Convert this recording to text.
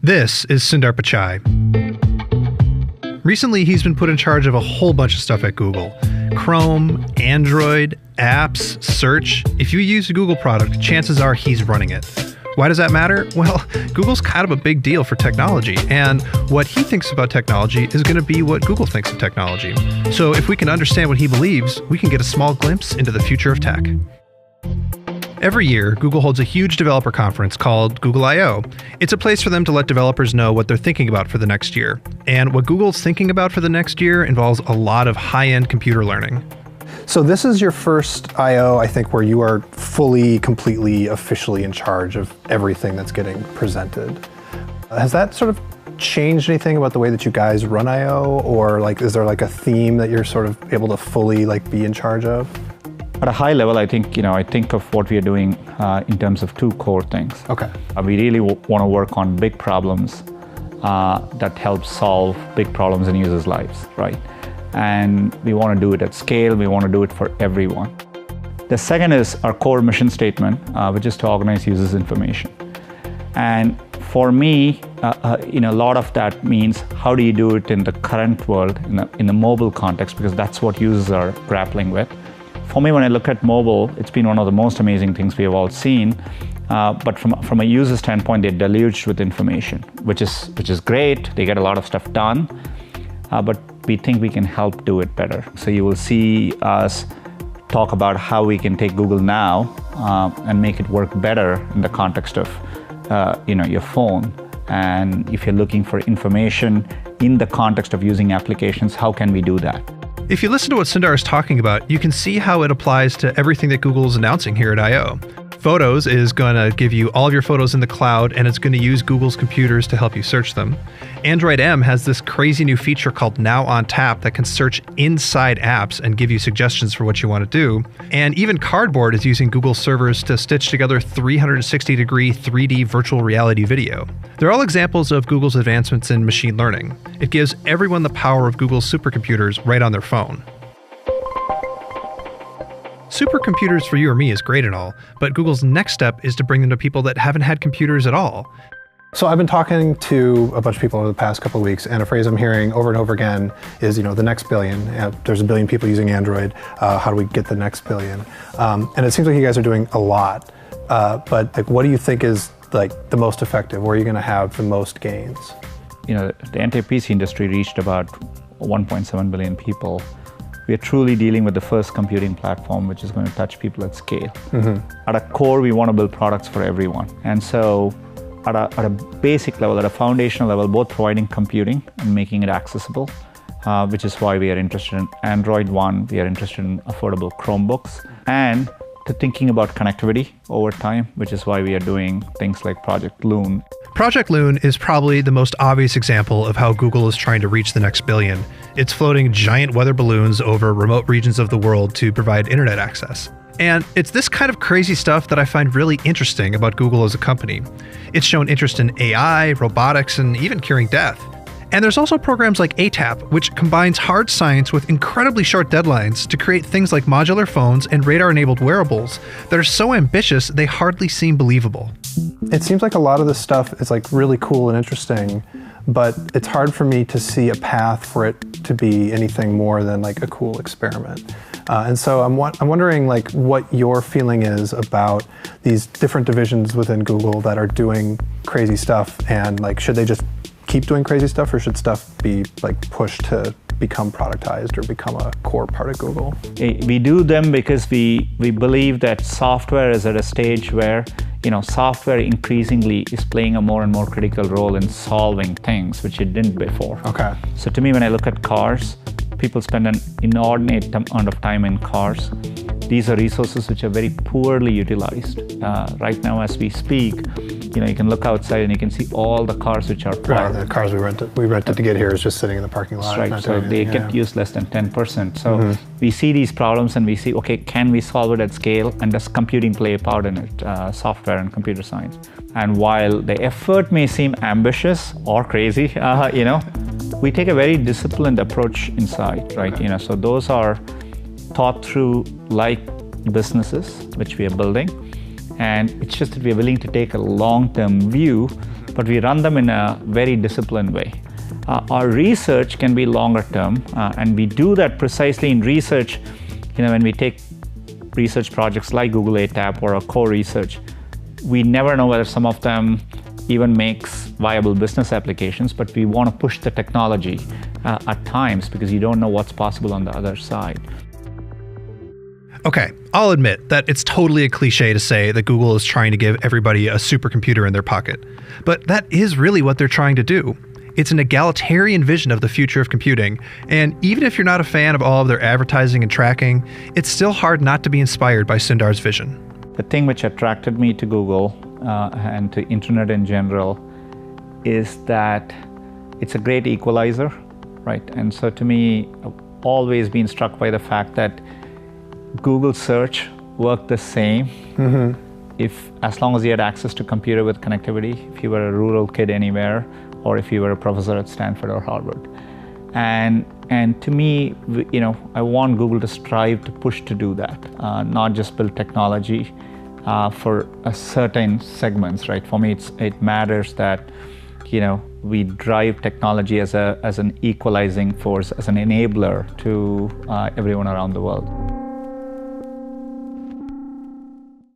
This is Sundar Pichai. Recently, he's been put in charge of a whole bunch of stuff at Google. Chrome, Android, apps, search. If you use a Google product, chances are he's running it. Why does that matter? Well, Google's kind of a big deal for technology, and what he thinks about technology is going to be what Google thinks of technology. So if we can understand what he believes, we can get a small glimpse into the future of tech. Every year, Google holds a huge developer conference called Google I/O. It's a place for them to let developers know what they're thinking about for the next year. And what Google's thinking about for the next year involves a lot of high-end computer learning. So this is your first I/O, I think, where you are fully, completely, officially in charge of everything that's getting presented. Has that sort of changed anything about the way that you guys run I/O? Or is there a theme that you're sort of able to fully be in charge of? At a high level, I think of what we are doing in terms of two core things. Okay. We really want to work on big problems that help solve big problems in users' lives, right? And we want to do it at scale. We want to do it for everyone. The second is our core mission statement, which is to organize users' information. And for me, a lot of that means how do you do it in the current world, in the mobile context, because that's what users are grappling with. For me, when I look at mobile, it's been one of the most amazing things we have all seen. But from a user standpoint, they're deluged with information, which is great. They get a lot of stuff done, but we think we can help do it better. So you will see us talk about how we can take Google Now and make it work better in the context of your phone. And if you're looking for information in the context of using applications, how can we do that? If you listen to what Sundar is talking about, you can see how it applies to everything that Google is announcing here at I/O. Photos is going to give you all of your photos in the cloud, and it's going to use Google's computers to help you search them. Android M has this crazy new feature called Now on Tap that can search inside apps and give you suggestions for what you want to do. And even Cardboard is using Google servers to stitch together 360-degree 3D virtual reality video. They're all examples of Google's advancements in machine learning. It gives everyone the power of Google's supercomputers right on their phone. Supercomputers for you or me is great and all, but Google's next step is to bring them to people that haven't had computers at all. So I've been talking to a bunch of people over the past couple of weeks, and a phrase I'm hearing over and over again is, the next billion. There's a billion people using Android. How do we get the next billion? And it seems like you guys are doing a lot. But what do you think is the most effective? Where are you going to have the most gains? The anti-PC industry reached about 1.7 billion people. We are truly dealing with the first computing platform which is going to touch people at scale. Mm-hmm. At a core, we want to build products for everyone. And so at a basic level, at a foundational level, both providing computing and making it accessible, which is why we are interested in Android One, we are interested in affordable Chromebooks, and to thinking about connectivity over time, which is why we are doing things like Project Loon. Project Loon is probably the most obvious example of how Google is trying to reach the next billion. It's floating giant weather balloons over remote regions of the world to provide internet access. And it's this kind of crazy stuff that I find really interesting about Google as a company. It's shown interest in AI, robotics, and even curing death. And there's also programs like ATAP, which combines hard science with incredibly short deadlines to create things like modular phones and radar-enabled wearables that are so ambitious they hardly seem believable. It seems like a lot of this stuff is really cool and interesting, but it's hard for me to see a path for it to be anything more than a cool experiment. And so I'm wondering what your feeling is about these different divisions within Google that are doing crazy stuff, and should they just keep doing crazy stuff, or should stuff be pushed to become productized or become a core part of Google? We do them because we believe that software is at a stage where software increasingly is playing a more and more critical role in solving things which it didn't before. Okay. So to me, when I look at cars, people spend an inordinate amount of time in cars. These are resources which are very poorly utilized. Right now, as we speak, you can look outside and you can see all the cars which are parked. Right, the cars we rented to get here is just sitting in the parking lot. That's right, so they get used less than 10%. So we see these problems and we see, okay, can we solve it at scale? And does computing play a part in it, software and computer science? And while the effort may seem ambitious or crazy, we take a very disciplined approach inside, right? So those are thought through like businesses which we are building. And it's just that we are willing to take a long-term view, but we run them in a very disciplined way. Our research can be longer term, and we do that precisely in research. When we take research projects like Google ATAP or a core research, we never know whether some of them even makes viable business applications, but we want to push the technology at times because you don't know what's possible on the other side. Okay, I'll admit that it's totally a cliche to say that Google is trying to give everybody a supercomputer in their pocket. But that is really what they're trying to do. It's an egalitarian vision of the future of computing, and even if you're not a fan of all of their advertising and tracking, it's still hard not to be inspired by Sundar's vision. The thing which attracted me to Google and to internet in general is that it's a great equalizer, right? And so to me, I've always been struck by the fact that Google search worked the same as long as you had access to computer with connectivity, if you were a rural kid anywhere, or if you were a professor at Stanford or Harvard. And to me, I want Google to strive to push to do that, not just build technology for a certain segments, right? For me, it matters that we drive technology as an equalizing force, as an enabler to everyone around the world.